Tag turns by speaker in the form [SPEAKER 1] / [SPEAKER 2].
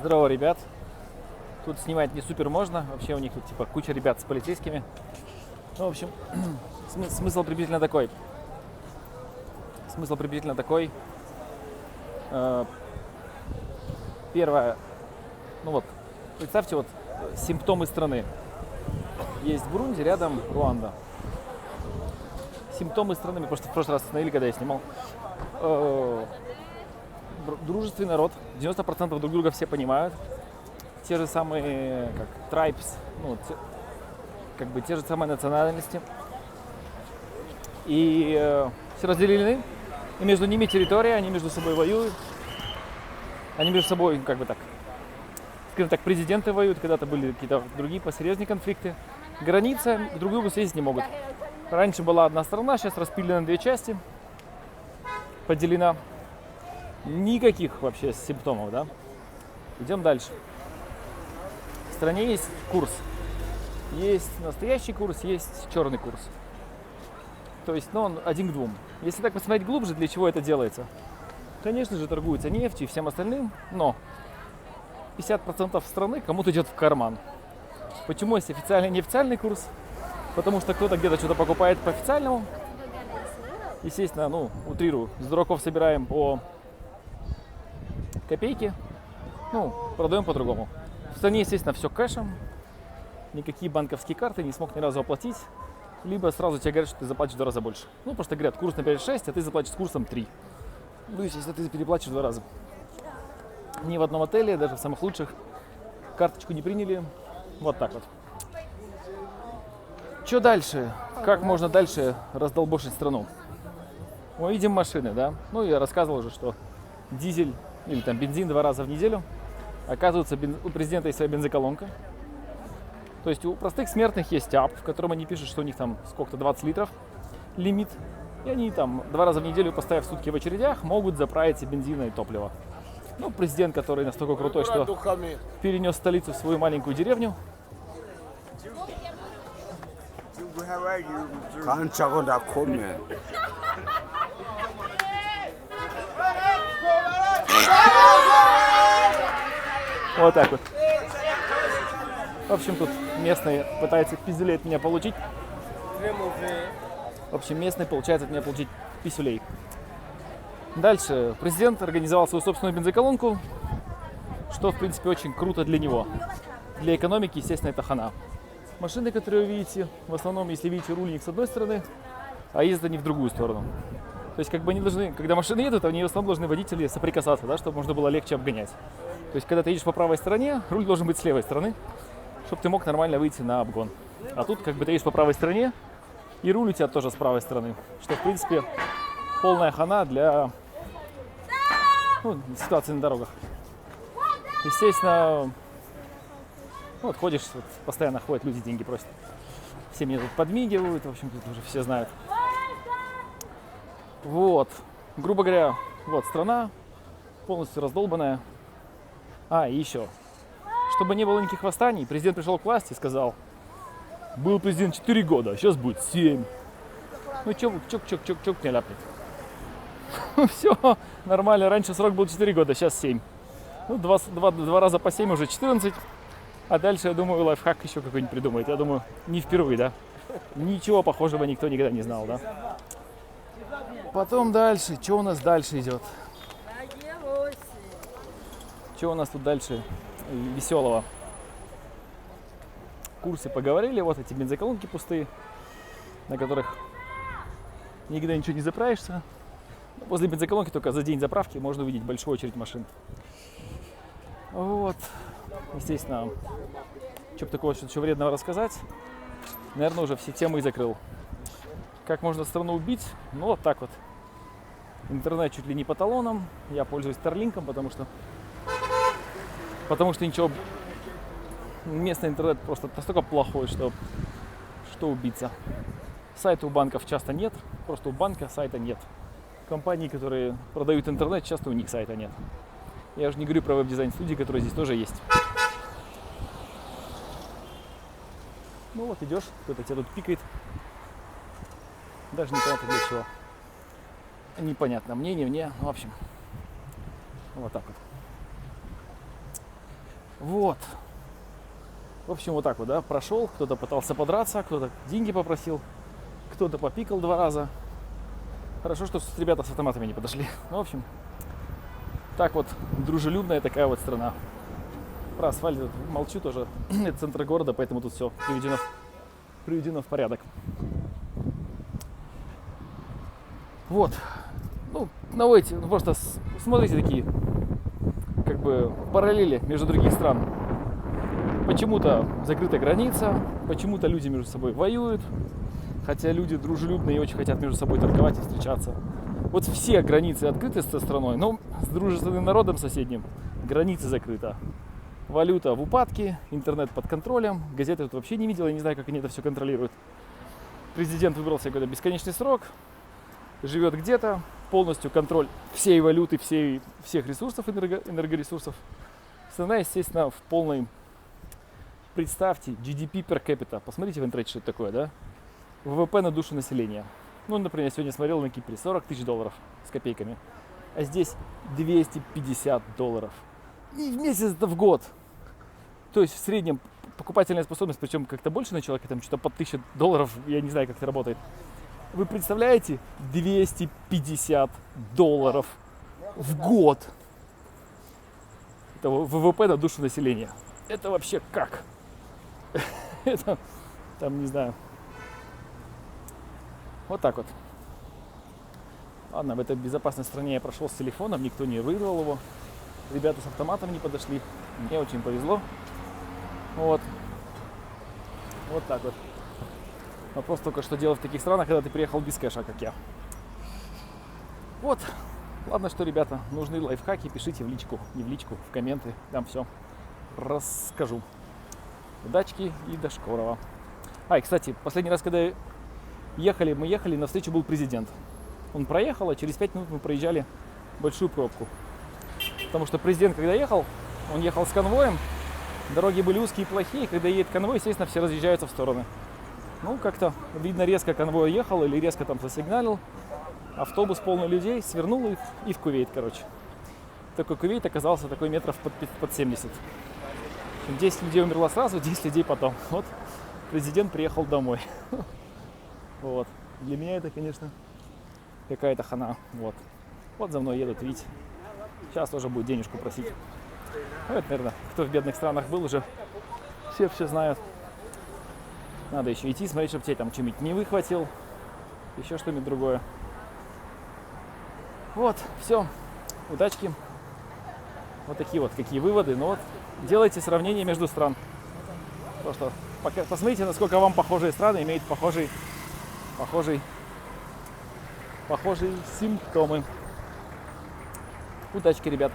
[SPEAKER 1] Здорово, ребят. Тут снимать не супер можно. Вообще у них тут типа куча ребят с полицейскими. Ну, в общем, смысл приблизительно такой. Первое. Ну вот, представьте вот симптомы страны. Есть Бурунди, рядом Руанда. Симптомы страны, мы просто в прошлый раз остановили, когда я снимал. Дружественный народ, 90% друг друга все понимают. Те же самые, как tribes, ну, как бы те же самые национальности. И все разделены. И между ними территория, они между собой воюют. Они между собой, как бы так, скажем так, президенты воюют, когда-то были какие-то другие посерьезнее конфликты. Границы друг к другу съездить не могут. Раньше была одна страна, сейчас распилена на две части, поделена. Никаких вообще симптомов, да? Идем дальше. В стране есть курс. Есть настоящий курс, есть черный курс. То есть, ну, он 1 к 2. Если так посмотреть глубже, для чего это делается? Конечно же, торгуется нефтью и всем остальным, но 50% страны кому-то идет в карман. Почему есть официальный и неофициальный курс? Потому что кто-то где-то что-то покупает по официальному. Естественно, ну, утрирую, с дураков собираем по копейки, ну, продаем по-другому. В стране, естественно, все кэшем, никакие банковские карты не смог ни разу оплатить, либо сразу тебе говорят, что ты заплатишь в 2 раза больше. Ну, просто говорят, курс, например, 6, а ты заплатишь с курсом 3. Ну, естественно, ты переплатишь в 2 раза. Ни в одном отеле, даже в самых лучших, карточку не приняли. Вот так вот. Что дальше? Как можно дальше раздолбошить страну? Мы видим машины, да? Ну, я рассказывал уже, что дизель или там бензин 2 раза в неделю. Оказывается, у президента есть своя бензоколонка. То есть у простых смертных есть ап, в котором они пишут, что у них там сколько-то 20 литров лимит. И они там 2 раза в неделю, поставив сутки в очередях, могут заправить себе бензина и топлива. Ну, президент, который настолько крутой, что перенес столицу в свою маленькую деревню. Вот так вот. В общем, тут местные пытаются пиздюлей от меня получить. В общем, местные получается от меня получить писюлей. Дальше. Президент организовал свою собственную бензоколонку, что, в принципе, очень круто для него. Для экономики, естественно, это хана. Машины, которые вы видите, в основном, если видите, руль у них с одной стороны, а ездят они в другую сторону. То есть, как бы они должны, когда машины едут, они в основном должны водители соприкасаться, да, чтобы можно было легче обгонять. То есть, когда ты едешь по правой стороне, руль должен быть с левой стороны, чтобы ты мог нормально выйти на обгон. А тут, как бы, ты едешь по правой стороне, и руль у тебя тоже с правой стороны. Что, в принципе, полная хана для ситуации на дорогах. Естественно, вот ходишь, вот, постоянно ходят люди, деньги просят. Все мне тут подмигивают, в общем, тут уже все знают. Вот, грубо говоря, вот страна полностью раздолбанная. И еще, чтобы не было никаких восстаний, президент пришел к власти и сказал: был президент 4 года, а сейчас будет 7. Ну чок не ляпнет. Все нормально, раньше срок был 4 года, сейчас 7. Ну, 2 раза по 7 уже 14. А дальше, я думаю, лайфхак еще какой-нибудь придумает. Я думаю, не впервые, да? Ничего похожего никто никогда не знал, да? Потом дальше, что у нас дальше идет? Что у нас тут дальше веселого? Курсы поговорили, вот эти бензоколонки пустые, на которых никогда ничего не заправишься. Возле бензоколонки только за день заправки можно увидеть большую очередь машин. Вот. Естественно, что бы такого еще вредного рассказать, наверное, уже все темы и закрыл. Как можно страну убить? Ну, вот так вот. Интернет чуть ли не по талонам. Я пользуюсь Starlink'ом, потому что ничего... Местный интернет просто настолько плохой, что убиться. Сайта у банков часто нет, просто у банка сайта нет. Компании, которые продают интернет, часто у них сайта нет. Я уже не говорю про веб-дизайн студии, которые здесь тоже есть. Ну вот идешь, кто-то тебя тут пикает. Даже непонятно для чего. Непонятно, мне, не мне. В общем, вот так вот. Вот. В общем, вот так вот, да, прошел. Кто-то пытался подраться, кто-то деньги попросил, кто-то попикал 2 раза. Хорошо, что ребята с автоматами не подошли. Ну, в общем, так вот, дружелюбная такая вот страна. Про асфальт молчу тоже. Это центр города, поэтому тут все приведено в порядок. Вот. Ну, наводите, просто смотрите такие, как бы, параллели между других стран. Почему-то закрыта граница, почему-то люди между собой воюют, хотя люди дружелюбные и очень хотят между собой торговать и встречаться. Вот все границы открыты со страной, но с дружественным народом соседним границы закрыты. Валюта в упадке, интернет под контролем, газеты тут вообще не видел, я не знаю, как они это все контролируют. Президент выбрал себе какой-то бесконечный срок, живет где-то, полностью контроль всей валюты, всех ресурсов, энергоресурсов. Страна, естественно, в полной... Представьте, GDP per capita. Посмотрите в интернете, что это такое, да? ВВП на душу населения. Ну, например, я сегодня смотрел на Кипре $40 тысяч с копейками. А здесь $250. И в месяц, это в год. То есть в среднем покупательная способность, причем как-то больше на человека, там что-то под $1000, я не знаю, как это работает. Вы представляете? $250 в год. Это ВВП на душу населения. Это вообще как? Это, там, не знаю. Вот так вот. Ладно, в этой безопасной стране я прошел с телефоном, никто не выиграл его. Ребята с автоматом не подошли. Мне очень повезло. Вот. Вот так вот. Вопрос только, что делать в таких странах, когда ты приехал без кэша, как я. Вот. Ладно, что, ребята, нужны лайфхаки, пишите в личку, не в личку, в комменты. Там все расскажу. Удачки и до скорого. И, кстати, последний раз, когда мы ехали, навстречу был президент. Он проехал, а через 5 минут мы проезжали большую пробку. Потому что президент, когда ехал, он ехал с конвоем, дороги были узкие и плохие, когда едет конвой, естественно, все разъезжаются в стороны. Ну, как-то, видно, резко конвой ехал или резко там засигналил. Автобус полный людей, свернул и в Кувейт, короче. Такой Кувейт оказался такой метров под 70. 10 людей умерло сразу, 10 людей потом. Вот президент приехал домой. Вот. Для меня это, конечно, какая-то хана. Вот. Вот за мной едут, видите. Сейчас тоже будет денежку просить. Ну, это, наверное, кто в бедных странах был уже, все знают. Надо еще идти, смотреть, чтобы тебе там что-нибудь не выхватил. Еще что-нибудь другое. Вот, все. Удачки. Вот такие вот какие выводы. Ну вот, делайте сравнение между стран. Просто посмотрите, насколько вам похожие страны имеют похожие симптомы. Удачки, ребят.